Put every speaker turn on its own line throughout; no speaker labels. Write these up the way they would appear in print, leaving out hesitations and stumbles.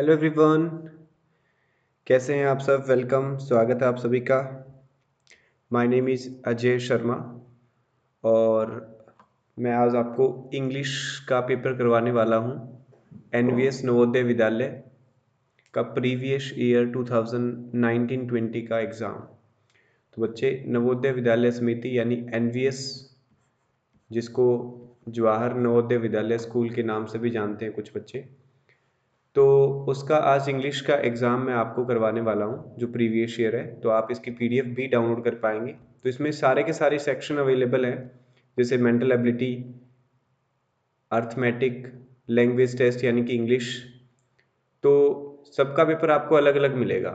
Hello everyone, कैसे हैं आप सब। वेलकम, स्वागत है आप सभी का। My name is Ajay Sharma और मैं आज आपको इंग्लिश का पेपर करवाने वाला हूं। एनवीएस नवोदय विद्यालय का प्रीवियस ईयर 2019-20 का एग्ज़ाम। तो बच्चे, नवोदय विद्यालय समिति यानी एनवीएस, जिसको जवाहर नवोदय विद्यालय स्कूल के नाम से भी जानते हैं कुछ बच्चे, तो उसका आज इंग्लिश का एग्ज़ाम मैं आपको करवाने वाला हूँ जो प्रीवियस ईयर है। तो आप इसकी पीडीएफ भी डाउनलोड कर पाएंगे। तो इसमें सारे के सारे सेक्शन अवेलेबल हैं, जैसे mental ability, arithmetic, language test यानी कि इंग्लिश। तो सबका पेपर आपको अलग अलग मिलेगा,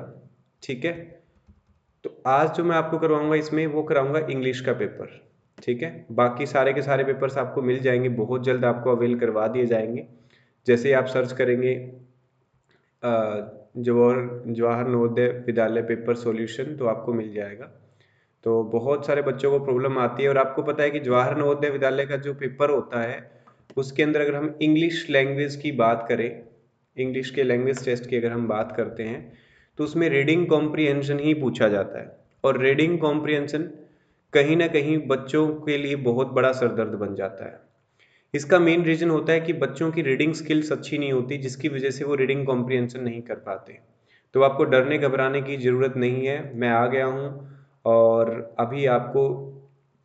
ठीक है। तो आज जो मैं आपको करवाऊंगा इसमें वो कराऊंगा इंग्लिश का पेपर, ठीक है। बाकी सारे के सारे पेपर्स आपको मिल जाएंगे, बहुत जल्द आपको अवेल करवा दिए जाएंगे। जैसे ही आप सर्च करेंगे जवाहर नवोदय विद्यालय पेपर सॉल्यूशन, तो आपको मिल जाएगा। तो बहुत सारे बच्चों को प्रॉब्लम आती है, और आपको पता है कि जवाहर नवोदय विद्यालय का जो पेपर होता है उसके अंदर अगर हम इंग्लिश लैंग्वेज की बात करें, इंग्लिश के लैंग्वेज टेस्ट की अगर हम बात करते हैं, तो उसमें रीडिंग कॉम्प्रिहेंशन ही पूछा जाता है। और रीडिंग कॉम्प्रिहेंशन कहीं ना कहीं बच्चों के लिए बहुत बड़ा सरदर्द बन जाता है। इसका मेन रीजन होता है कि बच्चों की रीडिंग स्किल्स अच्छी नहीं होती, जिसकी वजह से वो रीडिंग कॉम्प्रिहेंशन नहीं कर पाते। तो आपको डरने घबराने की ज़रूरत नहीं है, मैं आ गया हूँ और अभी आपको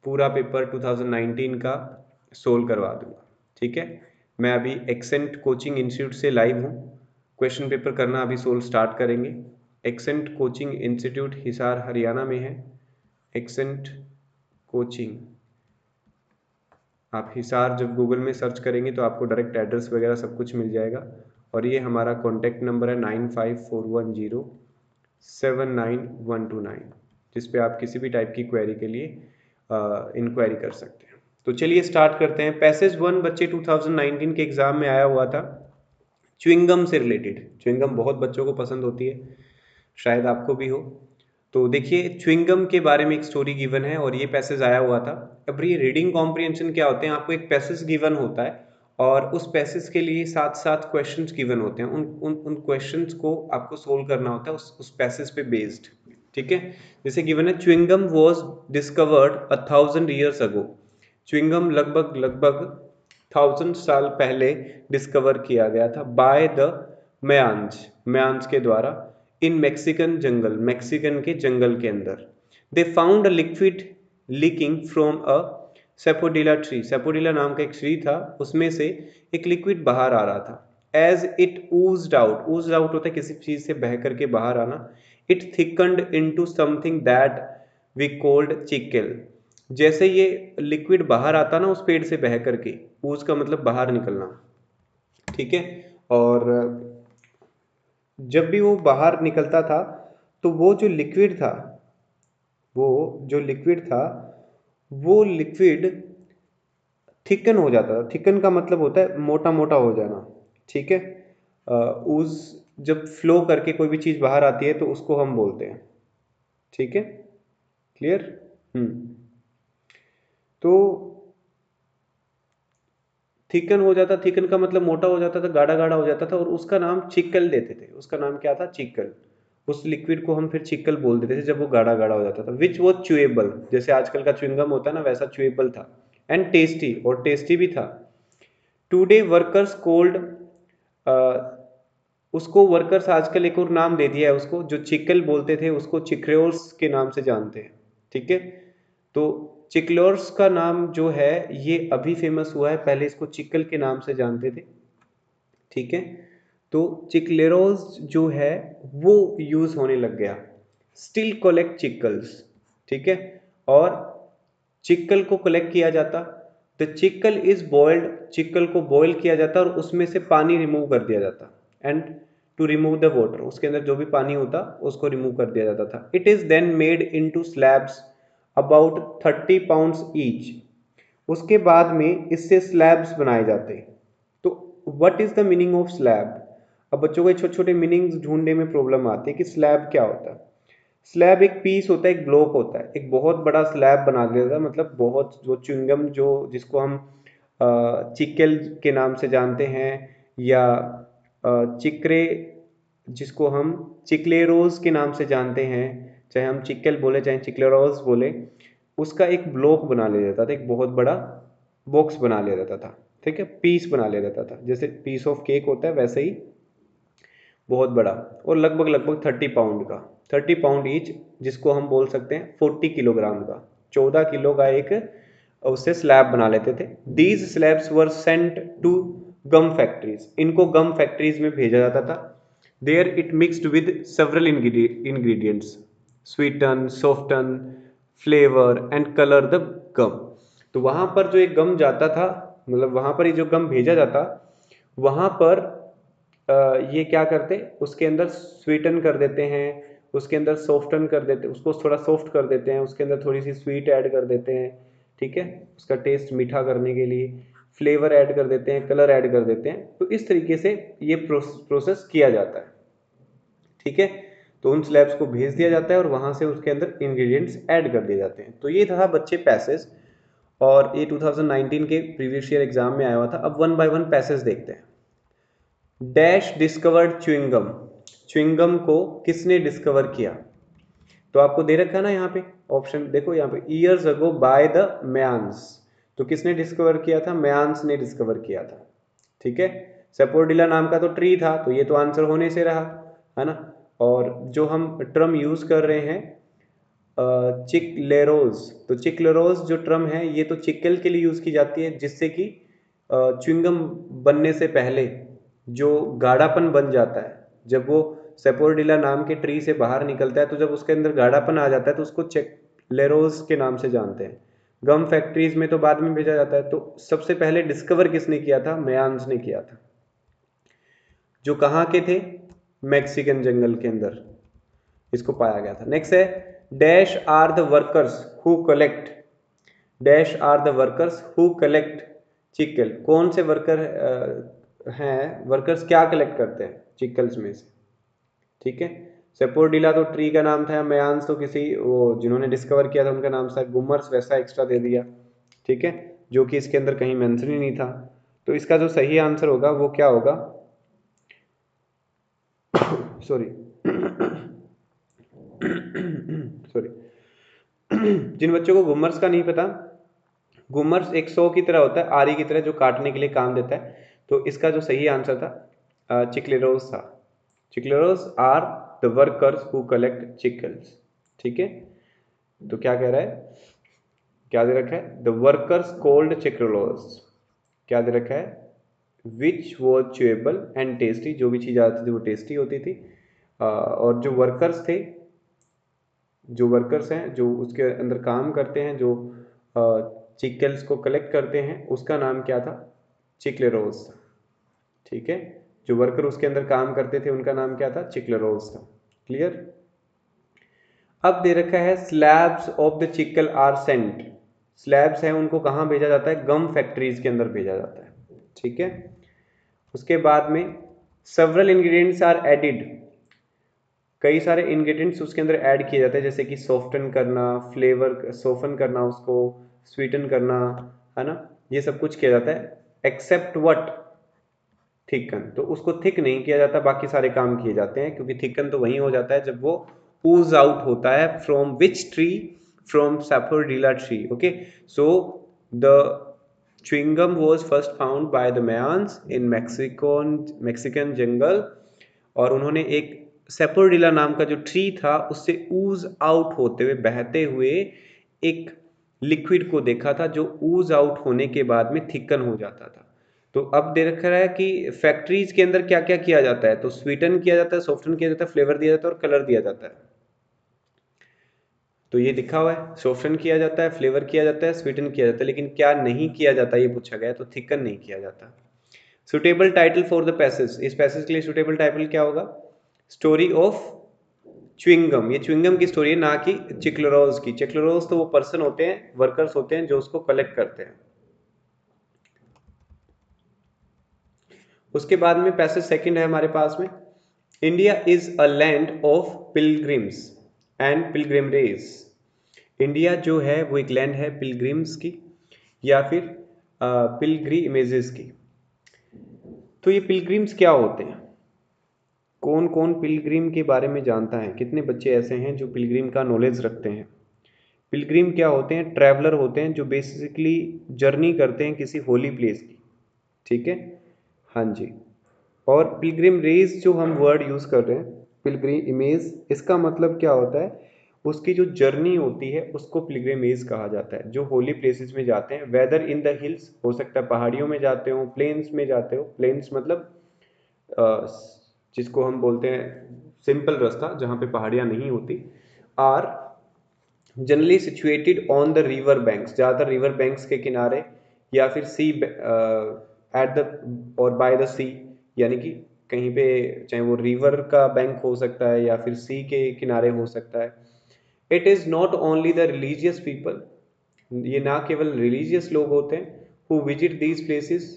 पूरा पेपर 2019 का सोल्व करवा दूंगा, ठीक है। मैं अभी एक्सेंट कोचिंग इंस्टीट्यूट से लाइव हूँ। क्वेश्चन पेपर करना अभी सोल्व स्टार्ट करेंगे। Accent coaching institute Hisar Haryana में है। एक्सेंट कोचिंग, आप हिसार जब गूगल में सर्च करेंगे तो आपको डायरेक्ट एड्रेस वगैरह सब कुछ मिल जाएगा। और ये हमारा कॉन्टैक्ट नंबर है 9541079129, जिस पे आप किसी भी टाइप की क्वेरी के लिए इंक्वायरी कर सकते हैं। तो चलिए स्टार्ट करते हैं। पैसेज 1 बच्चे 2019 के एग्जाम में आया हुआ था, च्युइंगम से रिलेटेड। च्युइंगम बहुत बच्चों को पसंद होती है, शायद आपको भी हो। तो देखिए, च्युइंगम के बारे में एक स्टोरी गिवन है और ये पैसेज आया हुआ था। अब ये रीडिंग कॉम्प्रिहेंशन क्या होते हैं, आपको एक पैसेज गिवन होता है और उस पैसेज के लिए साथ साथ क्वेश्चंस गिवन होते हैं। उन क्वेश्चंस को आपको सोल्व करना होता है उस पैसेज पे बेस्ड, ठीक है। जैसे गिवन है, chewing gum was discovered 1000 years ago। Chewing gum लगभग लगभग 1000 साल पहले डिस्कवर किया गया था बाय द मयान्स के द्वारा, इन मैक्सिकन जंगल, मैक्सिकन के जंगल के अंदर। They found a liquid leaking from a सेपोडिला tree. सेपोडिला नाम का एक ट्री था, उसमें से एक लिक्विड बाहर आ रहा था। As it oozed out, oozed out होता है किसी चीज से बह करके बाहर आना। It thickened into something that we called chicle. जैसे ये लिक्विड बाहर आता ना उस पेड़ से बह करके, ऊज का मतलब बाहर निकलना, ठीक है। और जब भी वो बाहर निकलता था तो वो जो लिक्विड था, वो जो लिक्विड था वो लिक्विड थिकन हो जाता था। थिकन का मतलब होता है मोटा मोटा हो जाना, ठीक है। उस जब फ्लो करके कोई भी चीज बाहर आती है तो उसको हम बोलते हैं, ठीक है। क्लियर? हम्म। तो थिकन हो जाता, थिकन का मतलब मोटा हो जाता था, गाढ़ा गाढ़ा हो जाता था, और उसका नाम चिक्कल देते थे। उसका नाम क्या था? चिक्कल। उस लिक्विड को हम फिर चिक्कल बोल देते थे जब वो गाढ़ा गाढ़ा हो जाता था। विच वो च्यूएबल, जैसे आजकल का च्युइंगम होता है ना, वैसा च्यूएबल था। एंड टेस्टी, और टेस्टी भी था। टुडे वर्कर्स कोल्ड, उसको वर्कर्स आजकल एक और नाम दे दिया है उसको, जो चिक्कल बोलते थे उसको चिक्रेओर्स के नाम से जानते हैं, ठीक है। तो चिक्लोर्स का नाम जो है ये अभी फेमस हुआ है, पहले इसको चिक्कल के नाम से जानते थे, ठीक है। तो चिक्लेरोज जो है वो यूज होने लग गया। स्टिल कलेक्ट चिक्कल्स, ठीक है। और चिक्कल को कलेक्ट किया जाता, द चिक्कल इज बॉइल्ड, चिक्कल को बॉयल किया जाता और उसमें से पानी रिमूव कर दिया जाता। And to remove the water, उसके अंदर जो भी पानी होता उसको रिमूव कर दिया जाता था। It is then made into slabs about 30 pounds each. उसके बाद में इससे स्लैब्स बनाए जाते हैं। तो what is the meaning of slab? अब बच्चों को छोटे छोटे मीनिंग्स ढूंढने में प्रॉब्लम आती है कि स्लैब क्या होता है। स्लैब एक पीस होता है, एक ब्लॉक होता है, एक बहुत बड़ा स्लैब बना दिया जाता है। मतलब बहुत, जो च्युइंगम जो जिसको हम चिक्केल के नाम से जानते हैं, या चिक्रे जिसको हम चिक्लेरोज के नाम से जानते हैं, चाहे हम चिक्केल बोले चाहे चिक्लेरोज बोले, उसका एक ब्लॉक बना लिया जाता था, एक बहुत बड़ा बॉक्स बना लिया जाता था, ठीक है, पीस बना लिया जाता था, जैसे पीस ऑफ केक होता है वैसे ही बहुत बड़ा, और लगभग लगभग 30 पाउंड का, 30 पाउंड ईच, जिसको हम बोल सकते हैं 40 किलोग्राम का, 14 किलो का एक उससे स्लैब बना लेते थे। These slabs were sent to gum factories, इनको गम फैक्ट्रीज में भेजा जाता था। There it mixed with several ingredients, sweeten, soften, flavour and colour the gum. तो वहां पर जो एक गम जाता था, मतलब वहां पर ही जो गम भेजा जाता, वहां पर ये क्या करते, उसके अंदर स्वीटन कर देते हैं, उसके अंदर सॉफ्टन कर देते, उसको थोड़ा सॉफ्ट कर देते हैं, उसके अंदर थोड़ी सी स्वीट ऐड कर देते हैं, ठीक है, उसका टेस्ट मीठा करने के लिए फ्लेवर ऐड कर देते हैं, कलर ऐड कर देते हैं। तो इस तरीके से ये प्रोसेस किया जाता है, ठीक है। तो उन स्लैब्स को भेज दिया जाता है और वहां से उसके अंदर इंग्रेडिएंट्स ऐड कर दिए जाते हैं। तो ये था बच्चे पैसेज, और ये 2019 के प्रीवियस ईयर एग्जाम में आया हुआ था। अब वन बाय वन पैसेज देखते हैं। डैश डिस्कवर्ड च्युइंगम, च्युइंगम को किसने डिस्कवर किया? तो आपको दे रखा है ना यहाँ पे ऑप्शन, देखो यहाँ पे, years ago by the mans. तो किसने डिस्कवर किया था? मैन्स ने डिस्कवर किया था, ठीक है। सेपोर्डिला नाम का तो ट्री था, तो ये तो आंसर होने से रहा, है ना। और जो हम टर्म यूज कर रहे हैं चिकलेरोज, तो चिकलेरोज जो टर्म है ये तो चिक्कल के लिए यूज की जाती है, जिससे कि च्युइंगम बनने से पहले जो गाढ़ापन बन जाता है, जब वो सेपोर्डिला नाम के ट्री से बाहर निकलता है, तो जब उसके अंदर गाढ़ापन आ जाता है तो उसको चिकलेरोज के नाम से जानते हैं। गम फैक्ट्रीज में तो बाद में भेजा जाता है। तो सबसे पहले डिस्कवर किसने किया था? मेयान्स ने किया था, जो कहाँ के थे? मैक्सिकन जंगल के अंदर इसको पाया गया था। नेक्स्ट है dash are the workers who collect, dash are the workers who collect chicle, कौन से वर्कर हैं, वर्कर्स क्या कलेक्ट करते हैं चिक्कल्स में से, ठीक है। सेपोर्डिला तो ट्री का नाम था, मेयान्स तो किसी वो जिन्होंने डिस्कवर किया था उनका नाम था, गुमर्स वैसा एक्स्ट्रा दे दिया, ठीक है, जो कि इसके अंदर कहीं मेंशन ही नहीं था। तो इसका जो सही आंसर होगा वो क्या होगा? सॉरी सॉरी जिन बच्चों को गुमर्स का नहीं पता, गुमर्स एक सौ की तरह होता है, आरी की तरह, जो काटने के लिए काम देता है। तो इसका जो सही आंसर था चिक्लेरोस था। Chicleros are the workers who collect chicles, ठीक है। तो क्या कह रहा है, क्या दे रखा है? द वर्कर्स कोल्ड चिक्लेरोस, क्या दे रखा है? Which was chewable and tasty, जो भी चीज़ आती थी वो टेस्टी होती थी। और जो वर्कर्स थे, जो वर्कर्स हैं जो उसके अंदर काम करते हैं, जो चिक्कल्स को कलेक्ट करते हैं, उसका नाम क्या था? चिक्लेरोज, ठीक है। जो वर्कर उसके अंदर काम करते थे उनका नाम क्या था? चिक्लेरोज था। क्लियर? अब दे रखा है slabs of the chicle are sent, slabs हैं उनको कहाँ भेजा जाता है? गम फैक्ट्रीज के अंदर भेजा जाता है, ठीक है। उसके बाद में सेवरल इंग्रेडिएंट्स आर एडिड, कई सारे इंग्रेडिएंट्स उसके अंदर ऐड किए जाते हैं, जैसे कि सॉफ्टन करना, फ्लेवर सोफन करना, उसको स्वीटन करना, है ना, ये सब कुछ किया जाता है। Accept what? थिकन, तो उसको थिक नहीं किया जाता, बाकी सारे काम किए जाते हैं, क्योंकि थिकन तो वही हो जाता है जब वो ooze आउट होता है। From which tree? From sapodilla tree, okay. So the chewing gum was first found by the Mayans in Mexican jungle, और उन्होंने एक सेपोर्डिला नाम का जो ट्री था उससे ऊज आउट होते हुए, बहते हुए एक लिक्विड को देखा था, जो ऊज आउट होने के बाद में थिकन हो जाता था। तो अब दे रखा है कि फैक्ट्रीज के अंदर क्या क्या किया जाता है, तो स्वीटन किया जाता है, सॉफ्टन किया जाता है, फ्लेवर दिया जाता है और कलर दिया जाता है। तो ये लिखा हुआ है, सॉफ्टन किया जाता है, फ्लेवर किया जाता है, स्वीटन किया जाता है, लेकिन क्या नहीं किया जाता ये पूछा गया, तो थिकन नहीं किया जाता। Suitable title for the passage, इस पैसेज के लिए सुटेबल टाइटल क्या होगा? स्टोरी ऑफ च्युइंगम, ये च्युइंगम की स्टोरी है, ना कि चिक्लेरोज की। चिक्लेरोज तो वो पर्सन होते हैं, वर्कर्स होते हैं जो उसको कलेक्ट करते हैं। उसके बाद में पैसेज सेकंड है हमारे पास में, India is a land of pilgrims and pilgrimage. India जो है वो एक लैंड है पिलग्रिम्स की या फिर पिलग्रिमेजेस की। तो ये पिलग्रिम्स क्या होते हैं? कौन कौन पिलग्रिम के बारे में जानता है? कितने बच्चे ऐसे हैं जो पिलग्रिम का नॉलेज रखते हैं? पिलग्रिम क्या होते हैं? ट्रैवलर होते हैं जो बेसिकली जर्नी करते हैं किसी होली प्लेस की। ठीक है, हाँ जी। और पिलग्रिम रेस जो हम वर्ड यूज कर रहे हैं, पिलग्रिम इमेज, इसका मतलब क्या होता है? उसकी जो जर्नी होती है उसको पिलग्रिमेज कहा जाता है। जो होली प्लेसेस में जाते हैं, वेदर इन द हिल्स, हो सकता है पहाड़ियों में जाते हो, प्लेन्स में जाते हो। प्लेन्स मतलब अ, जिसको हम बोलते हैं सिंपल रास्ता जहाँ पे पहाड़ियाँ नहीं होती, are generally situated on the river banks, ज़्यादातर रिवर बैंक्स के किनारे, या फिर सी एट द और बाय द सी, यानी कि कहीं पे, चाहे वो रिवर का बैंक हो सकता है या फिर सी के किनारे हो सकता है। It is not only the religious people, ये ना केवल रिलीजियस लोग होते हैं who visit these places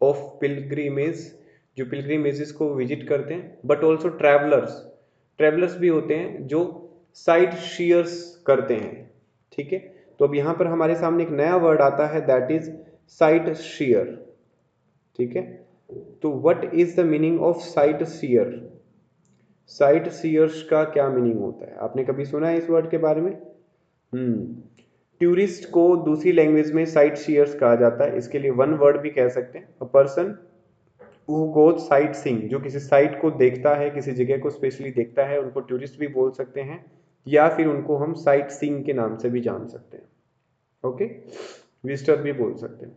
of pilgrimage, जो पिलग्रिमेजेस को विजिट करते हैं, बट ऑल्सो ट्रैवलर्स, ट्रैवलर्स भी होते हैं जो साइट शीयर्स करते हैं। ठीक है, तो अब यहाँ पर हमारे सामने एक नया वर्ड आता है, दैट इज साइट शीयर। ठीक है, तो what is the meaning of sightseer? Sightseers का क्या मीनिंग होता है? आपने कभी सुना है इस वर्ड के बारे में? टूरिस्ट को दूसरी लैंग्वेज में साइट शीयर्स कहा जाता है। इसके लिए वन वर्ड भी कह सकते हैं, a person who goes sight seeing, जो किसी साइट को देखता है, किसी जगह को स्पेशली देखता है, उनको टूरिस्ट भी बोल सकते हैं, या फिर उनको हम साइट सीइंग के नाम से भी जान सकते हैं। ओके, विजिटर भी बोल सकते हैं।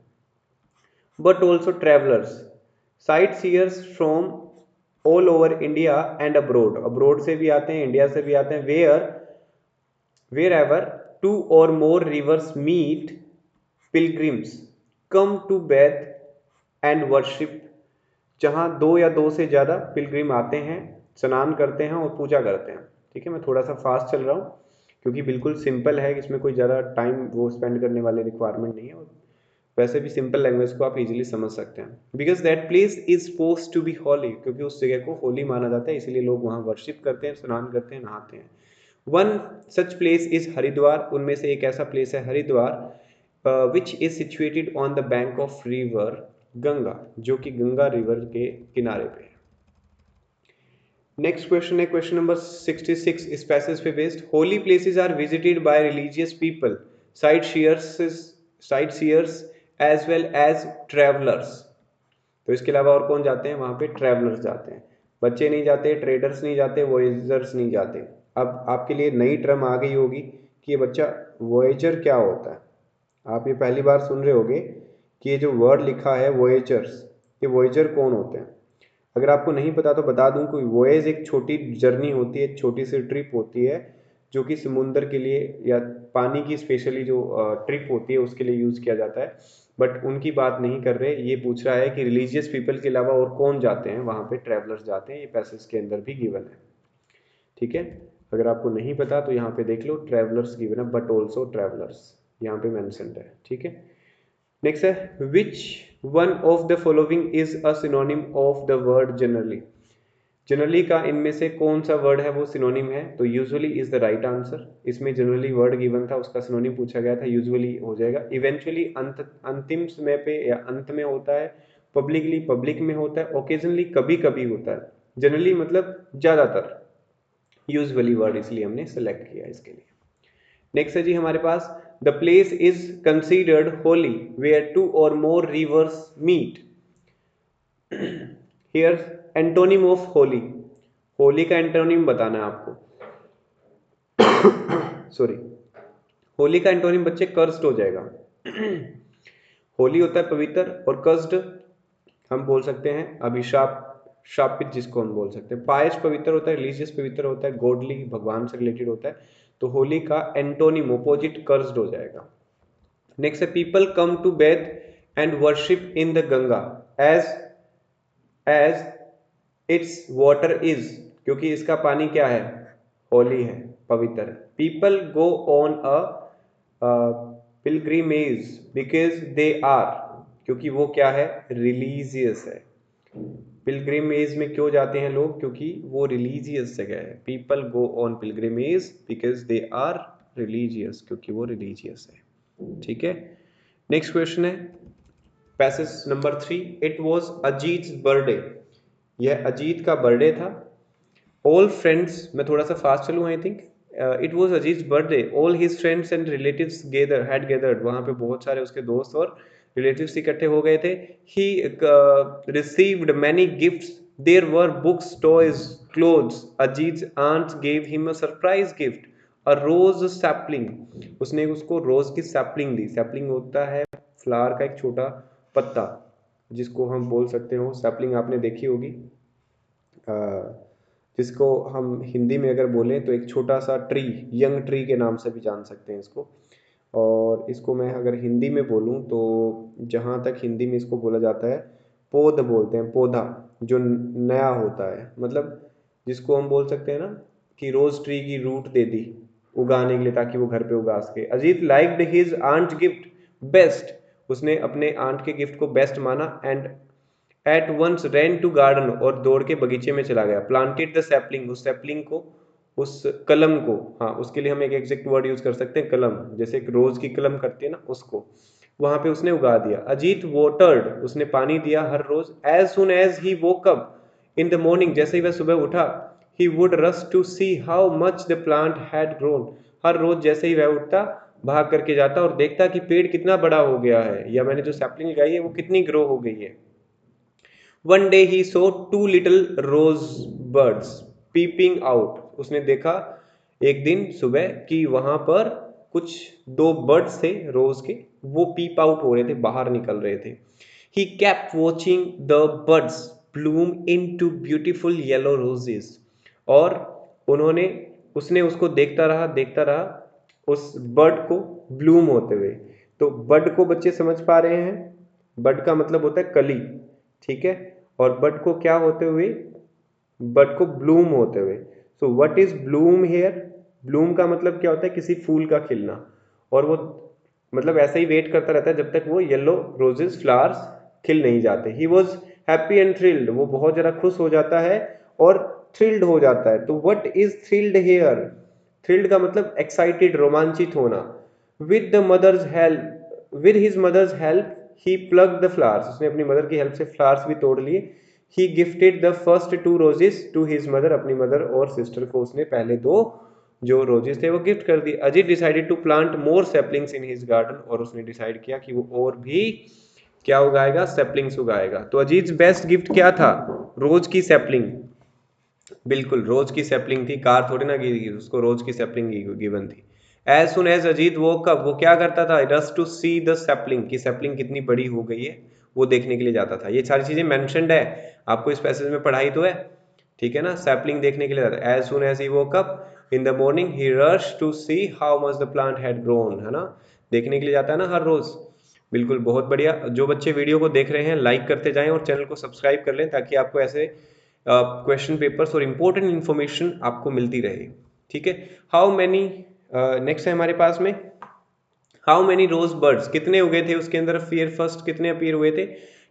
But also travellers, sight seers from all over India and abroad, abroad से भी आते हैं, इंडिया से भी आते हैं। Wherever two or more rivers meet, pilgrims come to bathe and worship, जहाँ दो या दो से ज़्यादा पिलग्रिम आते हैं, स्नान करते हैं और पूजा करते हैं। ठीक है, मैं थोड़ा सा फास्ट चल रहा हूँ क्योंकि बिल्कुल सिंपल है, इसमें कोई ज़्यादा टाइम वो स्पेंड करने वाले रिक्वायरमेंट नहीं है, और वैसे भी सिंपल लैंग्वेज को आप इजीली समझ सकते हैं। Because that place is suppose to be holy, क्योंकि उस जगह को होली माना जाता है, इसलिए लोग वहाँ वर्शिप करते हैं, स्नान करते हैं, नहाते हैं। One such place is Haridwar, उनमें से एक ऐसा प्लेस है Haridwar, which is situated on the bank of river Ganga, जो कि गंगा रिवर के किनारे पे है। नेक्स्ट क्वेश्चन है क्वेश्चन नंबर 66, इस पैसेज पे based. Holy places are visited by religious people, sight seers as well as travellers. तो इसके अलावा और कौन जाते हैं वहां पे? ट्रैवलर्स जाते हैं। बच्चे नहीं जाते, ट्रेडर्स नहीं जाते, वॉयजर्स नहीं जाते। अब आपके लिए नई टर्म आ गई होगी कि ये बच्चा वॉयजर क्या होता है। आप ये पहली बार सुन रहे होगे कि ये जो वर्ड लिखा है वॉयजर्स, ये वॉयजर कौन होते हैं? अगर आपको नहीं पता तो बता दूं कि वॉयज एक छोटी जर्नी होती है, एक छोटी सी ट्रिप होती है, जो कि समुंदर के लिए या पानी की स्पेशली जो ट्रिप होती है उसके लिए यूज किया जाता है। बट उनकी बात नहीं कर रहे, ये पूछ रहा है कि रिलीजियस पीपल के अलावा और कौन जाते हैं वहां पे? ट्रैवलर्स जाते हैं, ये पैसेज के अंदर भी गिवन है। ठीक है, अगर आपको नहीं पता तो यहाँ पे देख लो, ट्रैवलर्स गिवन है, बट ऑल्सो ट्रैवलर्स यहाँ पे मेंशन्ड है। ठीक है, नेक्स्ट है, which one of the following is a synonym of the word generally? Generally का इनमें से कौन सा वर्ड है वो सिनोनिम है? तो usually is the right answer. इसमें जनरली वर्ड गिवन था, उसका सिनोनिम पूछा गया था, यूजुअली हो जाएगा। इवेंचुअली अंतिम समय पे या अंत में होता है, पब्लिकली पब्लिक में होता है, ओकेजनली कभी कभी होता है, जनरली मतलब ज्यादातर, यूजुअली वर्ड इसलिए हमने सेलेक्ट किया इसके लिए। नेक्स्ट है जी हमारे पास, the place is considered holy where two और more rivers meet. Here antonym of holy, holy का एंटोनिम बताना है आपको। सॉरी, होली का एंटोनिम बच्चे कर्स्ड हो जाएगा। होली होता है पवित्र, और कर्स्ड हम बोल सकते हैं अभिशाप, शापित जिसको हम बोल सकते हैं। पायस पवित्र होता है, रिलीजियस पवित्र होता है, गॉडली भगवान से रिलेटेड होता है। तो होली का एंटोनिम अपोजिट कर्स्ड हो जाएगा। नेक्स्ट है, people come to bathe and worship in the Ganga as its water is, क्योंकि इसका पानी क्या है? होली है, पवित्र है। People go on a pilgrimage because they are, क्योंकि वो क्या है? रिलीजियस है। पिलग्रिमेज में क्यों जाते हैं लोग? क्योंकि वो रिलीजियस जगह है। People go on pilgrimage because they are religious, क्योंकि वो रिलीजियस है। ठीक है, नेक्स्ट क्वेश्चन है passage number 3, it was Ajit birthday यह अजीत का बर्थडे था। ऑल फ्रेंड्स, मैं थोड़ा सा फास्ट चलूँ I think, it was Aziz birthday, all his friends and relatives gathered, वहाँ पे बहुत सारे उसके दोस्त और रिलेटिव्स इकट्ठे हो गए थे। He received many gifts, there were books, toys, clothes, अजीज aunt gave him a surprise gift, a rose sapling, उसने उसको रोज की सैपलिंग दी। सैपलिंग होता है फ्लावर का एक छोटा पत्ता, जिसको हम बोल सकते हो सैपलिंग, आपने देखी होगी, जिसको हम हिंदी में अगर बोलें तो एक छोटा सा ट्री, यंग ट्री के नाम से भी जान सकते हैं इसको। और इसको मैं अगर हिंदी में बोलूं तो जहाँ तक हिंदी में इसको बोला जाता है, पौध बोलते हैं, पौधा जो नया होता है, मतलब जिसको हम बोल सकते हैं ना कि रोज ट्री की रूट दे दी उगाने के लिए ताकि वो घर पे उगा सके। Ajit liked his aunt gift best, उसने अपने आंट के गिफ्ट को बेस्ट माना, and at once ran to garden, और दौड़ के बगीचे में चला गया। प्लांटेड द सैपलिंग, उस सैपलिंग को, उस कलम को, हाँ उसके लिए हम एक एग्जैक्ट वर्ड यूज कर सकते हैं, कलम, जैसे एक रोज की कलम करती है ना, उसको वहां पे उसने उगा दिया। अजीत वाटर्ड, उसने पानी दिया हर रोज। As soon as he woke up in the morning, जैसे ही वह सुबह उठा, he would rush to see how much the plant had grown, हर रोज जैसे ही वह उठता भाग करके जाता और देखता कि पेड़ कितना बड़ा हो गया है, या मैंने जो सैपलिंग लगाई है वो कितनी ग्रो हो गई है। One day he saw two little rose birds peeping out, उसने देखा एक दिन सुबह कि वहां पर कुछ दो बर्ड्स थे रोज के, वो पीप आउट हो रहे थे, बाहर निकल रहे थे। He kept watching the birds bloom into beautiful yellow roses, और उन्होंने उसने उसको देखता रहा उस बर्ड को ब्लूम होते हुए। तो बर्ड को बच्चे समझ पा रहे हैं, बर्ड का मतलब होता है कली, ठीक है, और बट को क्या होते हुए, बट को ब्लूम होते हुए। So what is bloom here, bloom का मतलब क्या होता है, किसी फूल का खिलना, और वो मतलब ऐसे ही वेट करता रहता है जब तक वो येलो रोजेस फ्लावर्स खिल नहीं जाते। He was happy and thrilled, वो बहुत जरा खुश हो जाता है और थ्रिल्ड हो जाता है। तो what is thrilled here, thrilled का मतलब एक्साइटेड, रोमांचित होना। With the mother's help, with his mother's help he plug the flowers, उसने अपनी मदर की हेल्प से फ्लावर्स भी तोड़ लिए। He gifted the first two roses to his mother, अपनी मदर और सिस्टर को उसने पहले दो जो रोजेस थे वो गिफ्ट कर दिए। Ajit decided to plant more saplings in his garden, और उसने डिसाइड किया कि वो और भी क्या उगाएगा, सैपलिंग्स उगाएगा। तो अजीत बेस्ट गिफ्ट क्या था, रोज की सैपलिंग, बिल्कुल रोज की सैपलिंग थी, कार थोड़ी ना गिरी, उसको रोज की सैपलिंग गिवन थी। एज सुन एज अजीत वो कब, वो क्या करता था, रस टू सी द सैपलिंग, की सैपलिंग कितनी बड़ी हो गई है वो देखने के लिए जाता था। ये सारी चीजें मेंशन्ड है, आपको इस पैसेज में पढ़ाई तो है, ठीक है ना। सैपलिंग देखने के लिए जाता है। As soon as he woke up in the morning he rush to see how much the plant had grown, है ना, देखने के लिए जाता है ना हर रोज। बिल्कुल, बहुत बढ़िया। जो बच्चे वीडियो को देख रहे हैं लाइक करते जाएं और चैनल को सब्सक्राइब कर लें ताकि आपको ऐसे क्वेश्चन पेपर्स और इंपॉर्टेंट इंफॉर्मेशन आपको मिलती रहे, ठीक है। हाउ मैनी, नेक्स्ट है हमारे पास में, हाउ मैनी रोज बर्ड्स, कितने उगे थे उसके अंदर, फियर फर्स्ट कितने अपीयर हुए थे,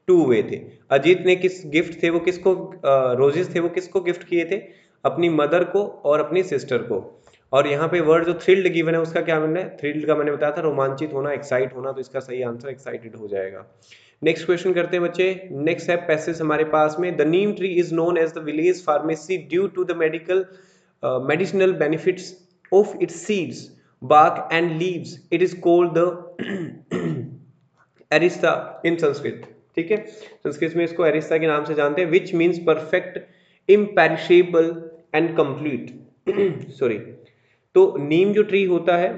2 हुए थे। अजीत ने किस गिफ्ट थे वो किसको, रोजेस थे वो किसको गिफ्ट किए थे, अपनी मदर को और अपनी सिस्टर को। और यहाँ पे वर्ड जो थ्रिल्ड गिवन है उसका क्या मीनिंग है, थ्रिल्ड का मैंने बताया था रोमांचित होना, एक्साइट होना, तो इसका सही आंसर एक्साइटेड हो जाएगा। नेक्स्ट क्वेश्चन करते हैं बच्चे। नेक्स्ट है पैसेज हमारे पास में, the neem tree is known as the village pharmacy due to the medicinal benefits of its seeds, bark and leaves. It is called the एरिस्ता इन संस्कृत, ठीक है, संस्कृत में इसको एरिस्ता के नाम से जानते हैं, which means perfect, imperishable and complete sorry. तो नीम जो ट्री होता है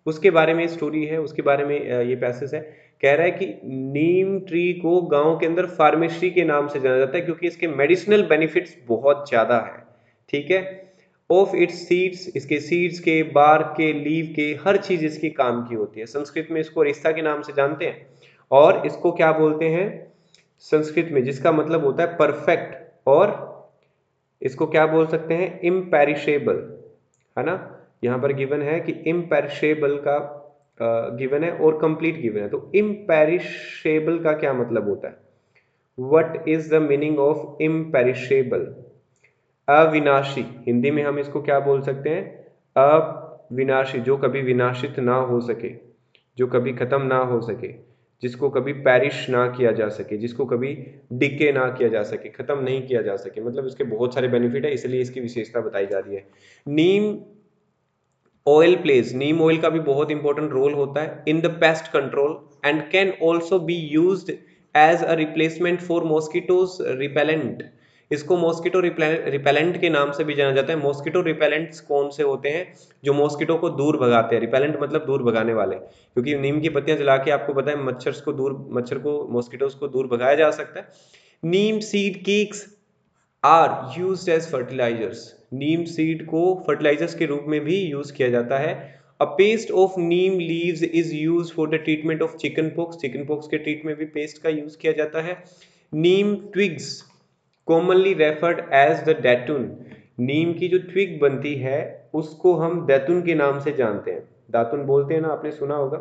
उसके बारे में स्टोरी है, उसके बारे में ये पैसेज है, कह रहा है कि नीम ट्री को गांव के अंदर फार्मेसी के नाम से जाना जाता है क्योंकि इसके मेडिसिनल बेनिफिट्स बहुत ज्यादा है, ठीक है। ऑफ इट्स सीड्स, इसके सीड्स के, बार्क के, लीव के, हर चीज इसकी काम की होती है। संस्कृत में इसको रिश्ता के नाम से जानते हैं, और इसको क्या बोलते हैं संस्कृत में, जिसका मतलब होता है परफेक्ट, और इसको क्या बोल सकते हैं, इम्पेरिशेबल, है ना। यहाँ पर गिवन है कि इम्पेरिशेबल का गिवन है और कंप्लीट गिवन है। तो इम्पेरिशेबल का क्या मतलब होता है, what is the meaning of imperishable, अविनाशी, हिंदी में हम इसको क्या बोल सकते हैं, अविनाशी, जो कभी विनाशित ना हो सके, जो कभी खत्म ना हो सके, जिसको कभी पैरिश ना किया जा सके, जिसको कभी डिके ना किया जा सके, खत्म नहीं किया जा सके, मतलब इसके बहुत सारे बेनिफिट है, इसलिए इसकी विशेषता बताई जा रही है। Neem oil plays, neem oil का भी बहुत इंपॉर्टेंट रोल होता है in the pest control and can also be used as a replacement for mosquitoes repellent. इसको मॉस्किटो रिपेलेंट के नाम से भी जाना जाता है। मॉस्किटो रिपेलेंट्स कौन से होते हैं? जो मॉस्किटो को दूर भगाते हैं। रिपेलेंट मतलब दूर भगाने वाले, क्योंकि नीम की पत्तियां जला के आपको पता है मच्छर को मॉस्किटोज को दूर भगाया जा सकता है। Neem seed cakes are used as fertilizers. Neem seed को फर्टिलाइजर्स के रूप में भी यूज किया जाता है। A paste of neem leaves is use for the treatment of chicken pox. Chicken pox के ट्रीटमेंट में भी पेस्ट का यूज किया जाता है। Neem twigs commonly referred as the datun. नीम की जो ट्विग बनती है उसको हम दैतून के नाम से जानते हैं। दातुन बोलते हैं ना, आपने सुना होगा,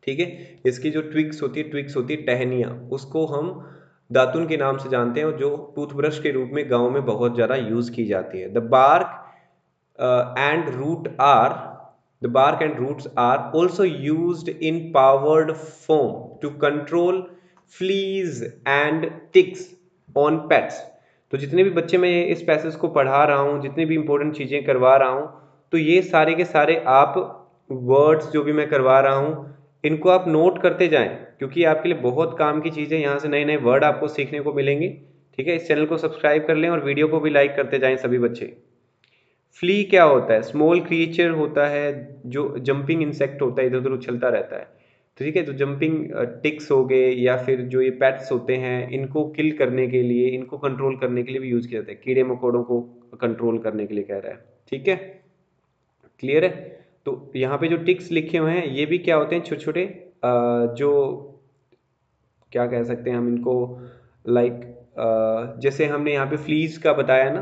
ठीक है। इसकी जो ट्विग्स होती है टहनियाँ, उसको हम दातुन के नाम से जानते हैं, जो टूथब्रश के रूप में गांव में बहुत ज्यादा यूज की जाती है। The bark and roots are also used in powered foam to control fleas and ticks on pets. तो जितने भी बच्चे मैं इस पैसेज को पढ़ा रहा हूँ, जितनी भी इंपॉर्टेंट चीजें करवा रहा हूँ, तो ये सारे के सारे आप वर्ड्स जो भी मैं करवा रहा हूँ इनको आप नोट करते जाएं, क्योंकि आपके लिए बहुत काम की चीज़ें, यहाँ से नए नए वर्ड आपको सीखने को मिलेंगे। ठीक है, इस चैनल को सब्सक्राइब कर लें और वीडियो को भी लाइक करते जाएं सभी बच्चे। फ्ली क्या होता है? स्मॉल क्रिएचर होता है जो जंपिंग इंसेक्ट होता है, इधर उधर उछलता रहता है। ठीक है, तो जंपिंग टिक्स हो गए या फिर जो ये पेट्स होते हैं, इनको किल करने के लिए, इनको कंट्रोल करने के लिए भी यूज किया जाता है। कीड़े मकोड़ों को कंट्रोल करने के लिए कह रहा है। ठीक है, क्लियर है। तो यहाँ पे जो टिक्स लिखे हुए हैं ये भी क्या होते हैं? छोटे छोटे जो क्या कह सकते हैं हम इनको, लाइक जैसे हमने यहाँ पे फ्लीज का बताया ना,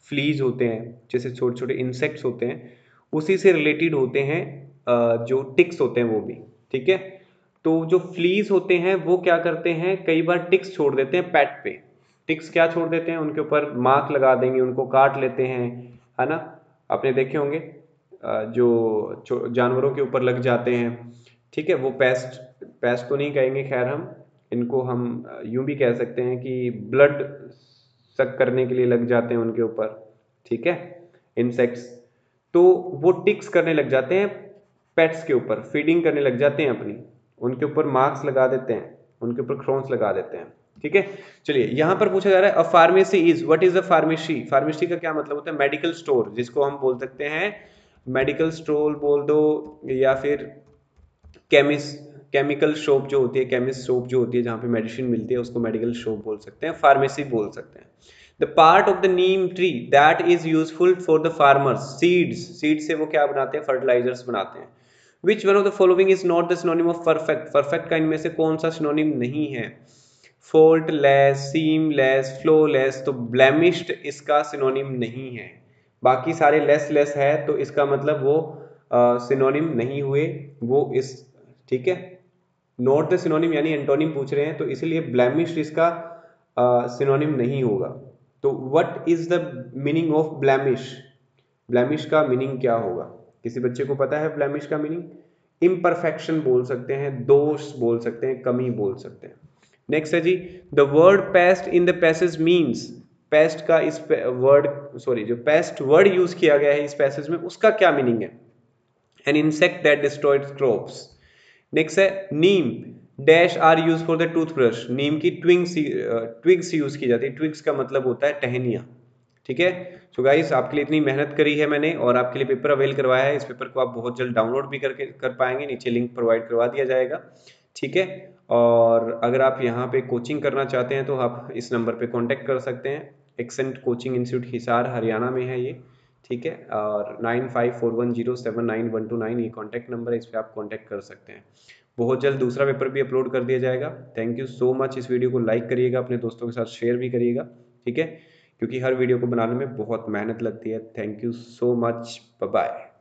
फ्लीज होते हैं जैसे छोटे छोटे इंसेक्ट्स होते हैं, उसी से रिलेटेड होते हैं जो टिक्स होते हैं वो भी। ठीक है, तो जो फ्लीज होते हैं वो क्या करते हैं, कई बार टिक्स छोड़ देते हैं पेट पे। टिक्स क्या छोड़ देते हैं? उनके ऊपर मार्क लगा देंगे, उनको काट लेते हैं, है ना। आपने देखे होंगे जो जानवरों के ऊपर लग जाते हैं। ठीक है, वो पेस्ट पेस्ट तो नहीं कहेंगे, खैर हम इनको हम यूं भी कह सकते हैं कि ब्लड सक करने के लिए लग जाते हैं उनके ऊपर। ठीक है, इंसेक्ट्स, तो वो टिक्स करने लग जाते हैं पेट्स के ऊपर, फीडिंग करने लग जाते हैं अपनी, उनके ऊपर मार्क्स लगा देते हैं, उनके ऊपर क्रोन्स लगा देते हैं। ठीक है, चलिए यहाँ पर पूछा जा रहा है अ pharmacy is, what is a pharmacy? Pharmacy का क्या मतलब होता है? मेडिकल स्टोर, जिसको हम बोल सकते हैं मेडिकल स्टोर बोल दो, या फिर केमिकल शॉप जो होती है, केमिस्ट शॉप जो होती है जहाँ पे मेडिसिन मिलती है, उसको मेडिकल शॉप बोल सकते हैं, फार्मेसी बोल सकते हैं। The part of the neem tree that is useful for the farmers, seeds से वो क्या बनाते हैं? फर्टिलाइजर्स बनाते हैं। Which one of the following is not the synonym of perfect? Perfect का इनमें से कौन सा सिनोनिम नहीं है? फॉल्टलेस, सीमलेस, फ्लोलेस, तो ब्लेमिश्ड इसका सिनोनिम नहीं है। बाकी सारे लेस है, तो इसका मतलब वो सिनोनिम नहीं हुए वो इस। ठीक है, नॉट द सिनोनिम यानी एंटोनिम पूछ रहे हैं, तो इसलिए ब्लेमिश्ड इसका सिनोनिम नहीं होगा। तो what is the meaning of blemish? Blemish का मीनिंग क्या होगा? किसी बच्चे को पता है ब्लेमिश का मीनिंग? इम्परफेक्शन बोल सकते हैं, दोष बोल सकते हैं, कमी बोल सकते हैं। नेक्स्ट है जी, the word paste in the passage means. Paste का इस वर्ड जो पेस्ट वर्ड यूज किया गया है इस पैसेज में, उसका क्या मीनिंग है? An insect that destroyed crops. Next है neem dash are use for the toothbrush. नीम की ट्विग्स यूज की जाती है। ट्विग्स का मतलब होता है टहनियाँ। ठीक है, सो गाइस आपके लिए इतनी मेहनत करी है मैंने और आपके लिए पेपर अवेल करवाया है। इस पेपर को आप बहुत जल्द डाउनलोड भी कर पाएंगे, नीचे लिंक प्रोवाइड करवा दिया जाएगा। ठीक है, और अगर आप यहाँ पे कोचिंग करना चाहते हैं तो आप इस नंबर पे कांटेक्ट कर सकते हैं। Accent coaching institute Hisar Haryana में है ये। ठीक है, और 9541079129 ये कॉन्टैक्ट नंबर है, इस पर आप कॉन्टैक्ट कर सकते हैं। बहुत जल्द दूसरा पेपर भी अपलोड कर दिया जाएगा। Thank you so much. इस वीडियो को लाइक करिएगा, अपने दोस्तों के साथ शेयर भी करिएगा। ठीक है, क्योंकि हर वीडियो को बनाने में बहुत मेहनत लगती है। Thank you so much, bye bye.